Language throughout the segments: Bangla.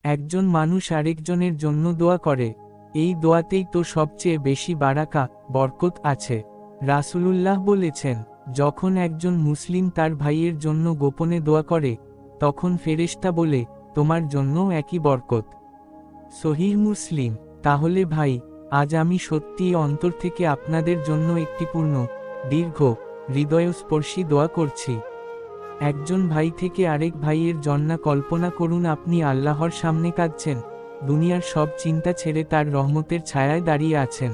একজন মানুষ আরেকজনের জন্য দোয়া করে, এই দোয়াতেই তো সবচেয়ে বেশি বারাকা, বরকত আছে। রাসূলুল্লাহ বলেছেন, যখন একজন মুসলিম তার ভাইয়ের জন্য গোপনে দোয়া করে, তখন ফেরেশতা বলে, তোমার জন্যও একই বরকত। সহিহ মুসলিম। তাহলে ভাই, আজ আমি সত্যিই অন্তর থেকে আপনাদের জন্য একটি পূর্ণ, দীর্ঘ, হৃদয়স্পর্শী দোয়া করছি। একজন ভাই থেকে আরেক ভাইয়ের জন্য কল্পনা করুন আপনি আল্লাহর সামনে কাঁদছেন, দুনিয়ার সব চিন্তা ছেড়ে তার রহমতের ছায়ায় দাঁড়িয়ে আছেন।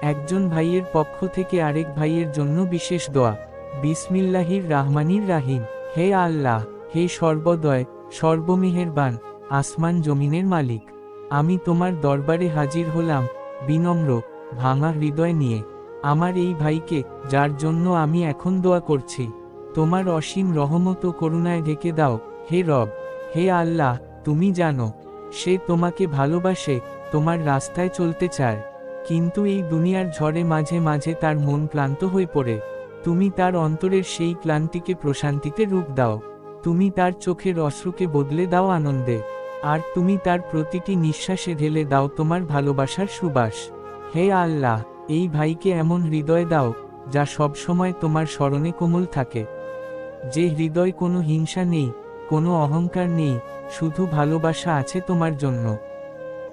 একজন ভাইয়ের পক্ষ থেকে আরেক ভাইয়ের জন্য বিশেষ দোয়া। বিসমিল্লাহির রাহমানির রাহিম। হে আল্লাহ, হে সর্বদয়, সর্বমেহেরবান, আসমান জমিনের মালিক, আমি তোমার দরবারে হাজির হলাম, বিনম্র, ভাঙা হৃদয় নিয়ে। আমার এই ভাইকে, যার জন্য আমি এখন দোয়া করছি, তোমার অসীম রহমত ও করুণায় ঢেকে দাও। হে রব, হে আল্লাহ, তুমি জানো, সে তোমাকে ভালোবাসে, তোমার রাস্তায় চলতে চায়, কিন্তু এই দুনিয়ার ঝড়ে মাঝে মাঝে তার মন ক্লান্ত হয়ে পড়ে। তুমি তার অন্তরের সেই ক্লান্তিকে প্রশান্তিতে রূপ দাও। তুমি তার চোখের অশ্রুকে বদলে দাও আনন্দে, আর তুমি তার প্রতিটি নিঃশ্বাসে ঢেলে দাও তোমার ভালোবাসার সুবাস। হে আল্লাহ, এই ভাইকে এমন হৃদয় দাও, যা সবসময় তোমার স্মরণে কোমল থাকে, যে হৃদয় কোনো হিংসা নেই, কোনো অহংকার নেই, শুধু ভালোবাসা আছে তোমার জন্য।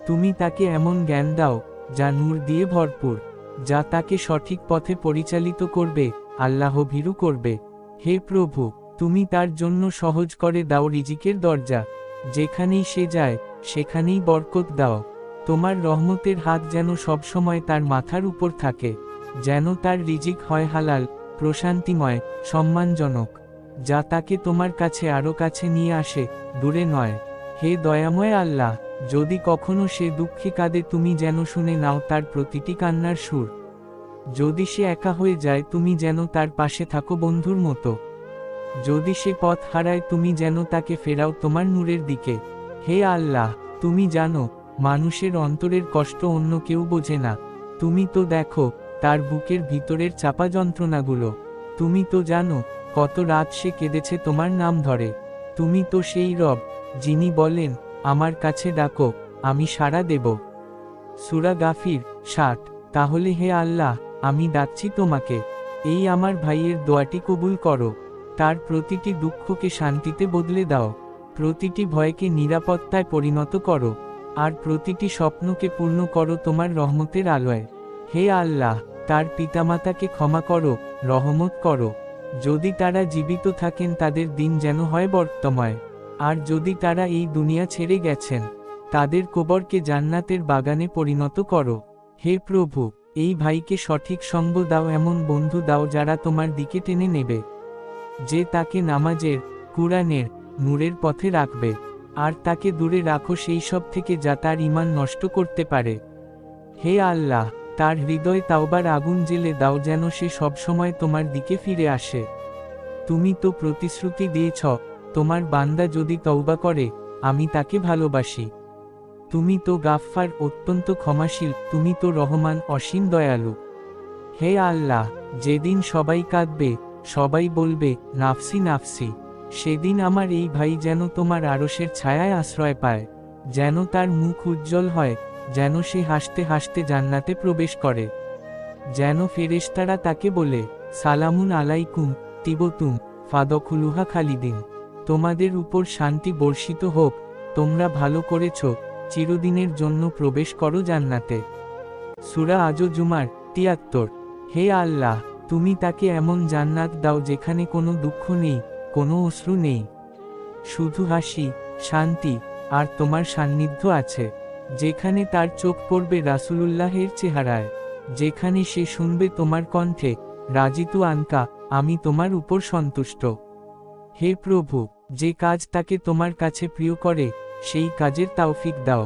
তুমি তাকে এমন জ্ঞান দাও, যা নূর দিয়ে ভরপুর, যা তাকে সঠিক পথে পরিচালিত করবে, আল্লাহ ভীরু করবে। হে প্রভু, তুমি তার জন্য সহজ করে দাও রিজিকের দরজা, যেখানেই সে যায়, সেখানেই বরকত দাও। তোমার রহমতের হাত যেন সবসময় তার মাথার উপর থাকে, যেন তার রিজিক হয় হালাল, প্রশান্তিময়, সম্মানজনক, যা তাকে তোমার কাছে আরও কাছে নিয়ে আসে, দূরে নয়। হে দয়াময় আল্লাহ, যদি কখনো সে দুঃখে কাঁদে তুমি যেন শুনে নাও তার প্রতিটি কান্নার সুর। যদি সে একা হয়ে যায় তুমি যেন তার পাশে থাকো বন্ধুর মতো। যদি সে পথ হারায় তুমি যেন তাকে ফেরাও তোমার নূরের দিকে। হে আল্লাহ, তুমি জানো, মানুষের অন্তরের কষ্ট অন্য কেউ বোঝে না। তুমি তো দেখো তার বুকের ভিতরের চাপা যন্ত্রণাগুলো। তুমি তো জানো কত রাত সে কেঁদেছে তোমার নাম ধরে। তুমি তো সেই রব, যিনি বলেন, আমার কাছে ডাকো, আমি সাড়া দেব। সূরা গাফির 60। তাহলে হে আল্লাহ, আমি ডাকছি তোমাকে, এই আমার ভাইয়ের দোয়াটি কবুল করো। তার প্রতিটি দুঃখকে শান্তিতে বদলে দাও, প্রতিটি ভয়কে নিরাপত্তায় পরিণত করো, আর প্রতিটি স্বপ্নকে পূর্ণ করো তোমার রহমতের আলোয়। হে আল্লাহ, তার পিতামাতাকে ক্ষমা করো, রহমত করো। যদি তারা জীবিত থাকেন তাদের দিন যেন হয় বর্তময়, আর যদি তারা এই দুনিয়া ছেড়ে গেছেন, তাদের কবরকে জান্নাতের বাগানে পরিণত করো। হে প্রভু, এই ভাইকে সঠিক সঙ্গ দাও, এমন বন্ধু দাও যারা তোমার দিকে টেনে নেবে, যে তাকে নামাজের, কুরআনের, নূরের পথে রাখবে, আর তাকে দূরে রাখো সেই সব থেকে যা তার ঈমান নষ্ট করতে পারে। হে আল্লাহ, তার হৃদয় তাওবার আগুন জ্বেলে দাও যেন সে সবসময় তোমার দিকে ফিরে আসে। তুমি তো প্রতিশ্রুতি দিয়েছ, তোমার বান্দা যদি তওবা করে, আমি তাকে ভালোবাসি। তুমি তো গাফফার, অত্যন্ত ক্ষমাশীল, তুমি তো রহমান, অসীম দয়ালু। হে আল্লাহ, যেদিন সবাই কাঁদবে, সবাই বলবে নাফসি নাফসি, সেদিন আমার এই ভাই যেন তোমার আরশের ছায়ায় আশ্রয় পায়, যেন তার মুখ উজ্জ্বল হয়, যেন সে হাসতে হাসতে জান্নাতে প্রবেশ করে, যেন ফেরেশতারা তাকে বলে, সালামুন আলাইকুম তিবতুম ফাদখুলুহা খালিদিন, তোমাদের উপর শান্তি বর্ষিত হোক, তোমরা ভালো করেছ, চিরদিনের জন্য প্রবেশ করো জান্নাতে। সূরা আজ-জুমার ৭৩। হে আল্লাহ, তুমি তাকে এমন জান্নাত দাও যেখানে কোনো দুঃখ নেই, কোনো অশ্রু নেই, শুধু হাসি, শান্তি, আর তোমার সান্নিধ্য আছে, যেখানে তার চোখ পড়বে রাসূলুল্লাহের চেহারায়, যেখানে সে শুনবে তোমার কণ্ঠে, রাজিতু আনকা, আমি তোমার উপর সন্তুষ্ট। হে প্রভু, যে কাজ তাকে তোমার কাছে প্রিয় করে, সেই কাজের তৌফিক দাও।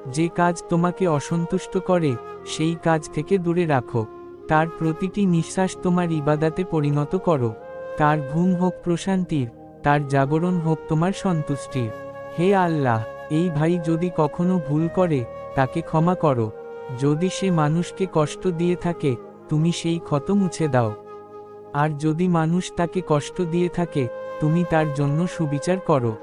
যে কাজ তোমাকে অসন্তুষ্ট করে, সেই কাজ থেকে দূরে রাখো। তার প্রতিটি নিঃশ্বাস তোমার ইবাদাতে পরিণত করো। তার ঘুম হোক প্রশান্তির, তার জাগরণ হোক তোমার সন্তুষ্টির। হে আল্লাহ, এই ভাই যদি কখনো ভুল করে, তাকে ক্ষমা করো। যদি সে মানুষকে কষ্ট দিয়ে থাকে, তুমি সেই ক্ষত মুছে দাও। আর যদি মানুষ তাকে কষ্ট দিয়ে থাকে, তুমি তার জন্য সুবিচার করো।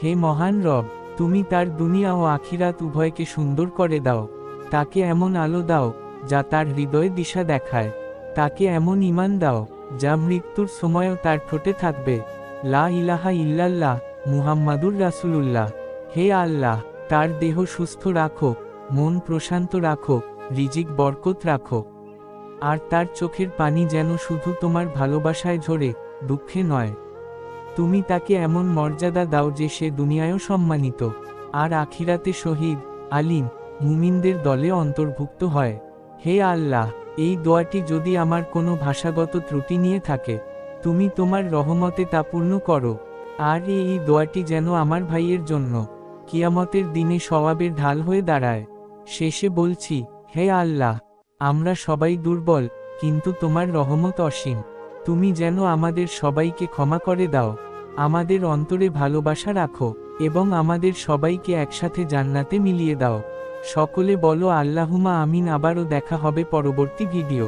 হে মহান রব, তুমি তার দুনিয়া ও আখিরাত উভয়কে সুন্দর করে দাও। তাকে এমন আলো দাও যা তার হৃদয়ে দিশা দেখায়। তাকে এমন ঈমান দাও যা মৃত্যুর সময়ও তার ঠোঁটে থাকবে। লা ইলাহা ইল্লাল্লাহ মুহাম্মাদুর রাসূলুল্লাহ। হে আল্লাহ, তার দেহ সুস্থ রাখো, মন প্রশান্ত রাখো, রিজিক বরকত রাখো। আর তার চোখের পানি যেন শুধু তোমার ভালোবাসায় ঝরে, দুঃখে নয়। তুমি তাকে এমন মর্যাদা দাও যে সে দুনিয়ায়ও সম্মানিত, আর আখিরাতে শহীদ, আলিম, মুমিনদের দলে অন্তর্ভুক্ত হয়। হে আল্লাহ, এই দোয়াটি যদি আমার কোনো ভাষাগত ত্রুটি নিয়ে থাকে, তুমি তোমার রহমতে তা পূর্ণ করো। আর এই দোয়াটি যেন আমার ভাইয়ের জন্য কিয়ামতের দিনে সওয়াবের ঢাল হয়ে দাঁড়ায়। শেষে বলছি, হে আল্লাহ, আমরা সবাই দুর্বল, কিন্তু তোমার রহমত অসীম। তুমি যেন আমাদের সবাইকে ক্ষমা করে দাও, আমাদের অন্তরে ভালোবাসা রাখো, এবং আমাদের সবাইকে একসাথে জান্নাতে মিলিয়ে দাও। সকলে বলো আল্লাহুম্মা আমিন। আবারও দেখা হবে পরবর্তী ভিডিও।